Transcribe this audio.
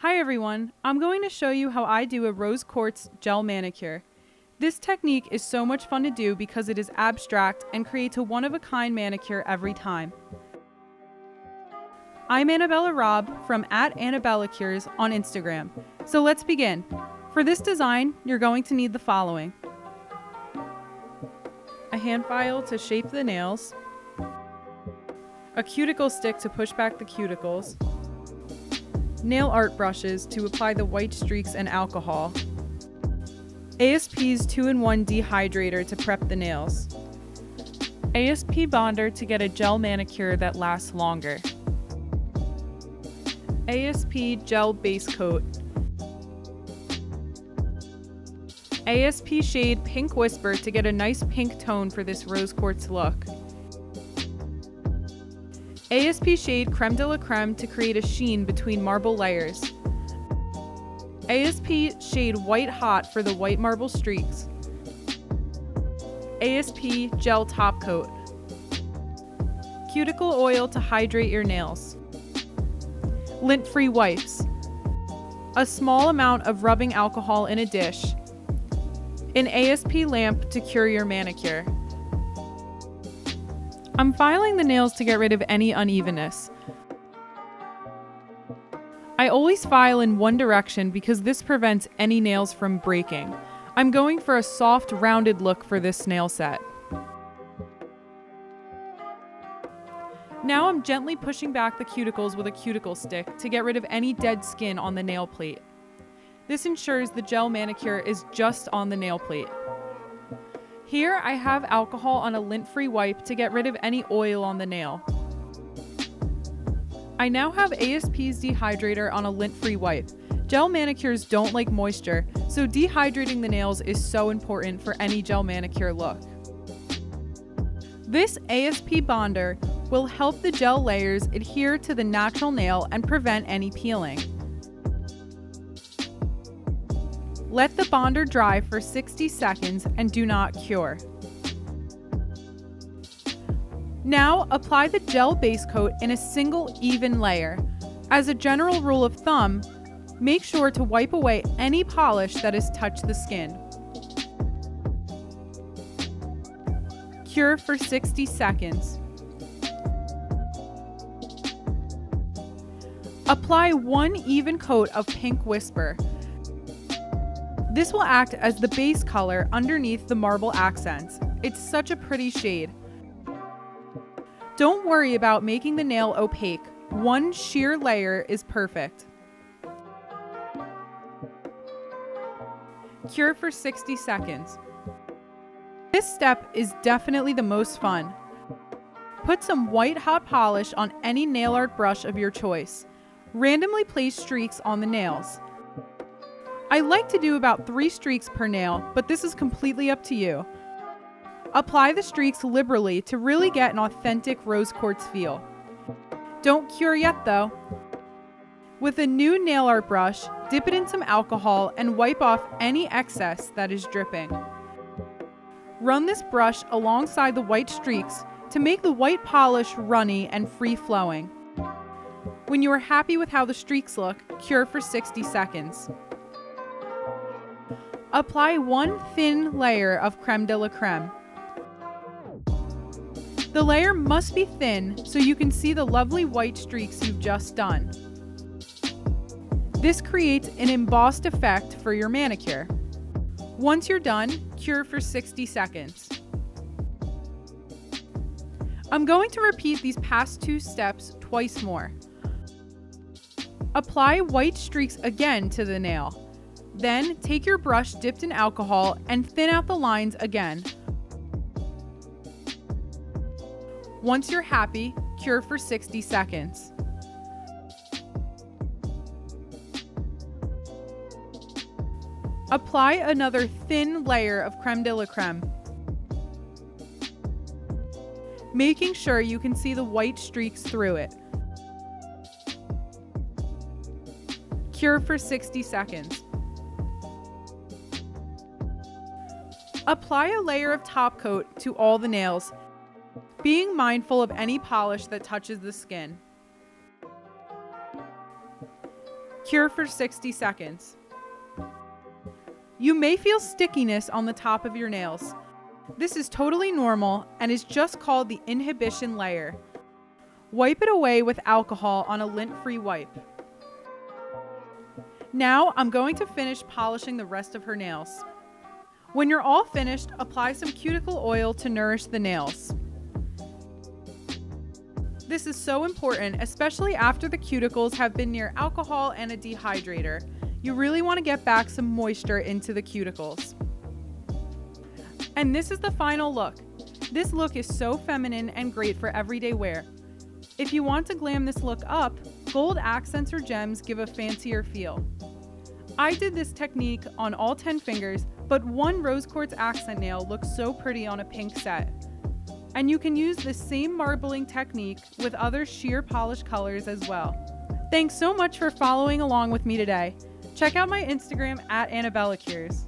Hi everyone, I'm going to show you how I do a Rose Quartz gel manicure. This technique is so much fun to do because it is abstract and creates a one-of-a-kind manicure every time. I'm Annabella Robb from @AnnabellaCures on Instagram. So let's begin. For this design, you're going to need the following: a hand file to shape the nails, a cuticle stick to push back the cuticles, nail art brushes to apply the white streaks and alcohol, ASP's 2-in-1 dehydrator to prep the nails, ASP bonder to get a gel manicure that lasts longer, ASP gel base coat, ASP shade Pink Whisper to get a nice pink tone for this rose quartz look, ASP shade Creme de la Creme to create a sheen between marble layers, ASP shade White Hot for the white marble streaks, ASP gel top coat, cuticle oil to hydrate your nails, lint-free wipes, a small amount of rubbing alcohol in a dish, an ASP lamp to cure your manicure. I'm filing the nails to get rid of any unevenness. I always file in one direction because this prevents any nails from breaking. I'm going for a soft, rounded look for this nail set. Now I'm gently pushing back the cuticles with a cuticle stick to get rid of any dead skin on the nail plate. This ensures the gel manicure is just on the nail plate. Here I have alcohol on a lint-free wipe to get rid of any oil on the nail. I now have ASP's dehydrator on a lint-free wipe. Gel manicures don't like moisture, so dehydrating the nails is so important for any gel manicure look. This ASP bonder will help the gel layers adhere to the natural nail and prevent any peeling. Let the bonder dry for 60 seconds and do not cure. Now apply the gel base coat in a single even layer. As a general rule of thumb, make sure to wipe away any polish that has touched the skin. Cure for 60 seconds. Apply one even coat of Pink Whisper. This will act as the base color underneath the marble accents. It's such a pretty shade. Don't worry about making the nail opaque. One sheer layer is perfect. Cure for 60 seconds. This step is definitely the most fun. Put some white hot polish on any nail art brush of your choice. Randomly place streaks on the nails. I like to do about 3 streaks per nail, but this is completely up to you. Apply the streaks liberally to really get an authentic rose quartz feel. Don't cure yet though. With a new nail art brush, dip it in some alcohol and wipe off any excess that is dripping. Run this brush alongside the white streaks to make the white polish runny and free-flowing. When you are happy with how the streaks look, cure for 60 seconds. Apply one thin layer of Creme de la Creme. The layer must be thin so you can see the lovely white streaks you've just done. This creates an embossed effect for your manicure. Once you're done, cure for 60 seconds. I'm going to repeat these past 2 steps twice more. Apply white streaks again to the nail. Then take your brush dipped in alcohol and thin out the lines again. Once you're happy, cure for 60 seconds. Apply another thin layer of Creme de la Creme, making sure you can see the white streaks through it. Cure for 60 seconds. Apply a layer of top coat to all the nails, being mindful of any polish that touches the skin. Cure for 60 seconds. You may feel stickiness on the top of your nails. This is totally normal and is just called the inhibition layer. Wipe it away with alcohol on a lint-free wipe. Now I'm going to finish polishing the rest of her nails. When you're all finished, apply some cuticle oil to nourish the nails. This is so important, especially after the cuticles have been near alcohol and a dehydrator. You really want to get back some moisture into the cuticles. And this is the final look. This look is so feminine and great for everyday wear. If you want to glam this look up, gold accents or gems give a fancier feel. I did this technique on all 10 fingers, but one rose quartz accent nail looks so pretty on a pink set. And you can use the same marbling technique with other sheer polish colors as well. Thanks so much for following along with me today. Check out my Instagram @AnnabellaCures.